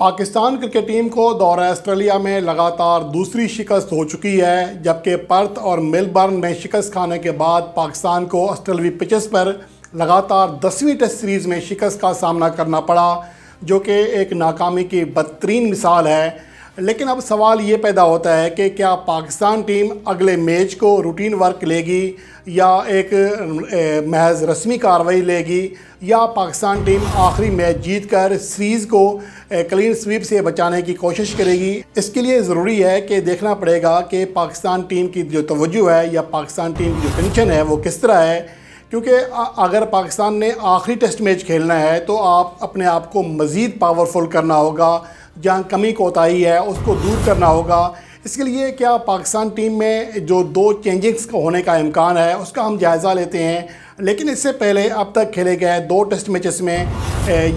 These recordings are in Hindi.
पाकिस्तान क्रिकेट टीम को दौरा ऑस्ट्रेलिया में लगातार दूसरी शिकस्त हो चुकी है, जबकि पर्थ और मेलबर्न में शिकस्त खाने के बाद पाकिस्तान को ऑस्ट्रेलवी पिचेस पर लगातार 10वीं टेस्ट सीरीज़ में शिकस्त का सामना करना पड़ा, जो कि एक नाकामी की बदतरीन मिसाल है। लेकिन अब सवाल ये पैदा होता है कि क्या पाकिस्तान टीम अगले मैच को रूटीन वर्क लेगी या एक महज रस्मी कार्रवाई लेगी, या पाकिस्तान टीम आखिरी मैच जीतकर सीरीज़ को क्लीन स्वीप से बचाने की कोशिश करेगी। इसके लिए ज़रूरी है कि देखना पड़ेगा कि पाकिस्तान टीम की जो तवज्जो है या पाकिस्तान टीम की जो टेंशन है वो किस तरह है, क्योंकि अगर पाकिस्तान ने आखिरी टेस्ट मैच खेलना है तो आप अपने आप को मज़ीद पावरफुल करना होगा, जहाँ कमी कोताही है उसको दूर करना होगा। इसके लिए क्या पाकिस्तान टीम में जो 2 चेंजिंग्स होने का इम्कान है उसका हम जायज़ा लेते हैं। लेकिन इससे पहले अब तक खेले गए 2 टेस्ट मैचेस में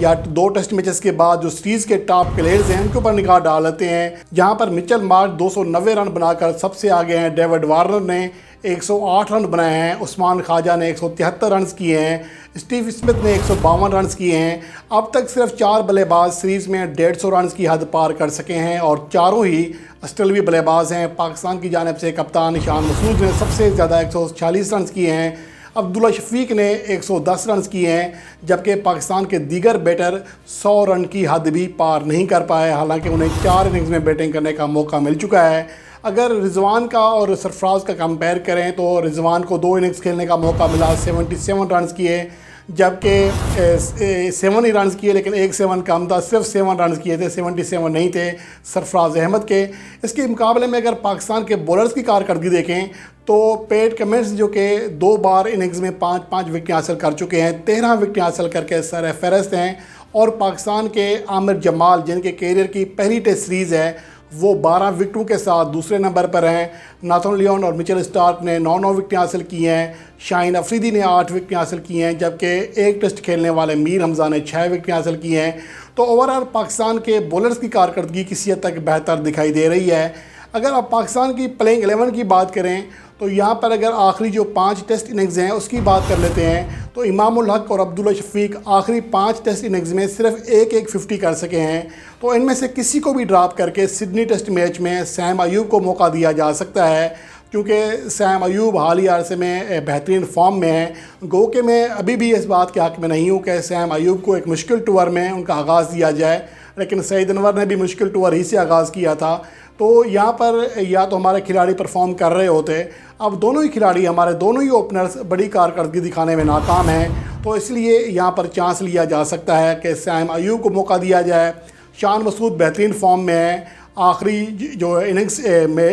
या 2 टेस्ट मैचेस के बाद जो सीरीज़ के टॉप प्लेयर्स हैं उनके ऊपर निगाह डाल लेते हैं, जहां पर मिचेल मार्श 290 रन बनाकर सबसे आगे हैं। डेविड वार्नर ने 108 रन बनाए हैं। उस्मान ख्वाजा ने 173 रन किए हैं। स्टीव स्मिथ ने 152 रन किए हैं। अब तक सिर्फ 4 बल्लेबाज सीरीज़ में 150 रन की हद पार कर सके हैं और चारों ही ऑस्ट्रेलवी बल्लेबाज हैं। पाकिस्तान की जानिब से कप्तान शान मसूद ने सबसे ज़्यादा 146 रन किए हैं। अब्दुल्ला शफीक ने 110 रन किए हैं, जबकि पाकिस्तान के दीगर बैटर 100 रन की हद भी पार नहीं कर पाए, हालांकि उन्हें 4 इनिंग्स में बैटिंग करने का मौका मिल चुका है। अगर रिजवान का और सरफराज का कंपेयर करें तो रिजवान को 2 इनिंग्स खेलने का मौका मिला, 77 रन किए, जबकि 7 ही रन किए, लेकिन 1 7 कम था, सिर्फ 7 रन किए थे, 77 नहीं थे सरफराज अहमद के। इसके मुकाबले में अगर पाकिस्तान के बॉलर्स की कारकर्दगी देखें तो पैट कमिंस जो कि 2 बार इनिंग्स में 5-5 विकेट हासिल कर चुके हैं, 13 विकेट हासिल करके सर फहरिस्त हैं। और पाकिस्तान के आमिर जमाल, जिनके कैरियर की पहली टेस्ट सीरीज़ है, वो 12 विकेटों के साथ दूसरे नंबर पर हैं। नाथन लियोन और मिचेल स्टार्क ने 9 विकेट हासिल किए हैं। शाहीन अफरीदी ने 8 विकेट हासिल किए हैं, जबकि एक टेस्ट खेलने वाले मीर हमज़ा ने 6 विकेट हासिल किए हैं। तो ओवरऑल पाकिस्तान के बॉलर्स की कारकर्दगी किसी हद तक बेहतर दिखाई दे रही है। अगर आप पाकिस्तान की प्लेइंग 11 की बात करें तो यहाँ पर अगर आखिरी जो 5 टेस्ट इनिंग्स हैं उसकी बात कर लेते हैं तो इमामुल हक और अब्दुल्ला शफीक आखिरी 5 टेस्ट इनिंग्स में सिर्फ एक 50 कर सके हैं। तो इनमें से किसी को भी ड्रॉप करके सिडनी टेस्ट मैच में सैम अयूब को मौका दिया जा सकता है, क्योंकि सैम अयूब हालिया अरसे में बेहतरीन फॉर्म में है। गो कि मैं अभी भी इस बात के हक़ में नहीं हूँ कि सैम अयूब को एक मुश्किल टूर में उनका आगाज़ दिया जाए, लेकिन सईद अनवर ने भी मुश्किल टूर ही से आगाज़ किया था। तो यहाँ पर या तो हमारे खिलाड़ी परफॉर्म कर रहे होते, अब दोनों ही खिलाड़ी, हमारे दोनों ही ओपनर्स बड़ी कारकर्दगी दिखाने में नाकाम हैं। तो इसलिए यहाँ पर चांस लिया जा सकता है कि सैम अयूब को मौका दिया जाए। शान मसूद बेहतरीन फॉर्म में है, आखिरी जो इनिंग्स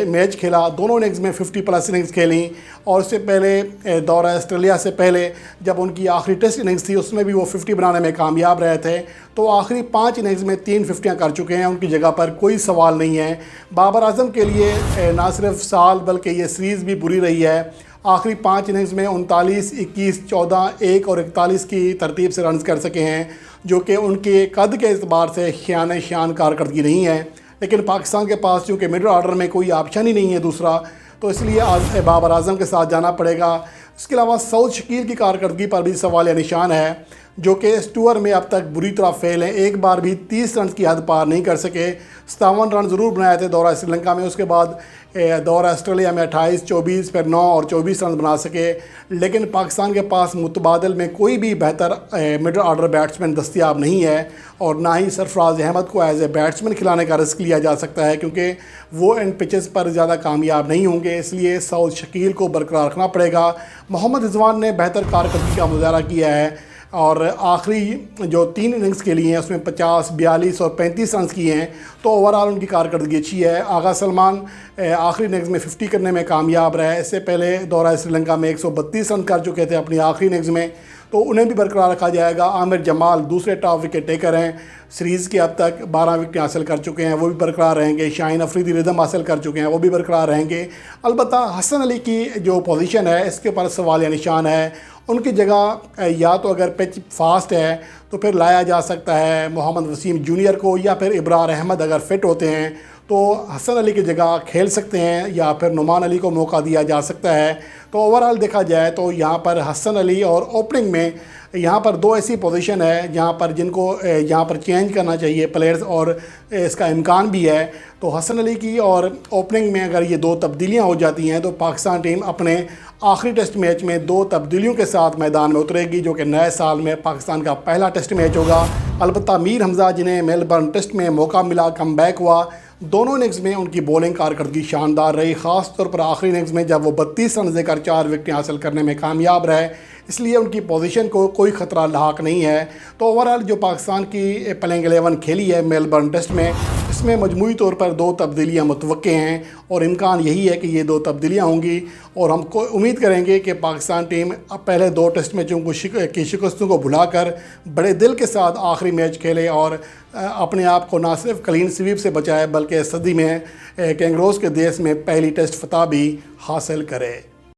मैच खेला, दोनों इनिंग्स में 50+ इनिंग्स खेली। और उससे पहले दौरा ऑस्ट्रेलिया से पहले जब उनकी आखिरी टेस्ट इनिंग्स थी उसमें भी वो 50 बनाने में कामयाब रहे थे। तो आखिरी 5 इनिंग्स में 3 50 कर चुके हैं, उनकी जगह पर कोई सवाल नहीं है। बाबर आजम के लिए ना सिर्फ साल बल्कि ये सीरीज़ भी बुरी रही है। आखिरी 5 इनिंग्स में 39, 21, 14, 1 और 41 की तरतीब से रन कर सके हैं, जो कि उनके कद के एतबार से शान कारकर्दगी नहीं है। लेकिन पाकिस्तान के पास चूँकि मिडल ऑर्डर में कोई ऑप्शन ही नहीं है दूसरा, तो इसलिए बाबर आजम के साथ जाना पड़ेगा। इसके अलावा सऊद शकील की कारकर्दगी पर भी सवाल या निशान है, जो कि इस टूर में अब तक बुरी तरह फेल हैं। एक बार भी 30 रन की हद पार नहीं कर सके। 57 रन ज़रूर बनाए थे दौरा श्रीलंका में, उसके बाद दौरा ऑस्ट्रेलिया में 28, 24, फिर 9 और 24 रन बना सके। लेकिन पाकिस्तान के पास मुतबादल में कोई भी बेहतर मिडल ऑर्डर बैट्समैन दस्तियाब नहीं है, और ना ही सरफराज अहमद को एज ए बैट्समैन खिलाने का रिस्क लिया जा सकता है, क्योंकि वो इन पिचेस पर ज़्यादा कामयाब नहीं होंगे। इसलिए सऊद शकील को बरकरार रखना पड़ेगा। मोहम्मद रिजवान ने बेहतर कारकर्दगी का मुजाहरा किया है और आखिरी जो 3 इनिंग्स के लिए हैं उसमें 50, 42 और 35 रन किए हैं। तो ओवरऑल उनकी कारकर्दगी अच्छी है। आगा सलमान आखिरी इनिंग्स में 50 करने में कामयाब रहे। इससे पहले दौरा श्रीलंका में 132 रन कर चुके थे अपनी आखिरी इनिंग्स में, तो उन्हें भी बरकरार रखा जाएगा। आमिर जमाल दूसरे टॉप विकेट टेकर हैं, सीरीज़ के अब तक 12 विकेट हासिल कर चुके हैं, वो भी बरकरार रहेंगे। शाहीन अफरीदी रिदम हासिल कर चुके हैं, वो भी बरकरार रहेंगे। अलबत्ता हसन अली की जो पोजीशन है इसके ऊपर सवाल या निशान है। उनकी जगह या तो अगर पिच फास्ट है तो फिर लाया जा सकता है मोहम्मद वसीम जूनियर को, या फिर इब्रार अहमद अगर फिट होते हैं तो हसन अली की जगह खेल सकते हैं, या फिर नुमान अली को मौका दिया जा सकता है। तो ओवरऑल देखा जाए तो यहाँ पर हसन अली और ओपनिंग में यहाँ पर दो ऐसी पोजीशन है जहाँ पर जिनको यहाँ पर चेंज करना चाहिए प्लेयर्स और इसका इम्कान भी है। तो हसन अली की और ओपनिंग में अगर ये दो तब्दीलियाँ हो जाती हैं तो पाकिस्तान टीम अपने आखिरी टेस्ट मैच में दो तब्दीलियों के साथ मैदान में उतरेगी, जो कि नए साल में पाकिस्तान का पहला टेस्ट मैच होगा। अलबत्ता मीर हमज़ा, जिन्हें मेलबर्न टेस्ट में मौका मिला, कम बैक हुआ, दोनों इनिंग्स में उनकी बॉलिंग कारकर्दगी शानदार रही, ख़ास तौर पर आखिरी इनिंग्स में जब वो 32 रन देकर 4 विकेटें हासिल करने में कामयाब रहे, इसलिए उनकी पोजीशन को कोई ख़तरा लाक नहीं है। तो ओवरऑल जो पाकिस्तान की प्लेइंग 11 खेली है मेलबर्न टेस्ट में, इसमें मजमूई तौर पर दो तब्दीलियाँ मुतवक्के हैं और इम्कान यही है कि ये दो तब्दीलियाँ होंगी और हम उम्मीद करेंगे कि पाकिस्तान टीम अब पहले दो टेस्ट मैचों की शिकस्तों को भुलाकर बड़े दिल के साथ आखिरी मैच खेले और अपने आप को ना सिर्फ क्लीन स्वीप से बचाए बल्कि सदी में कैंगरोज़ के देश में पहली टेस्ट फतह भी हासिल करे।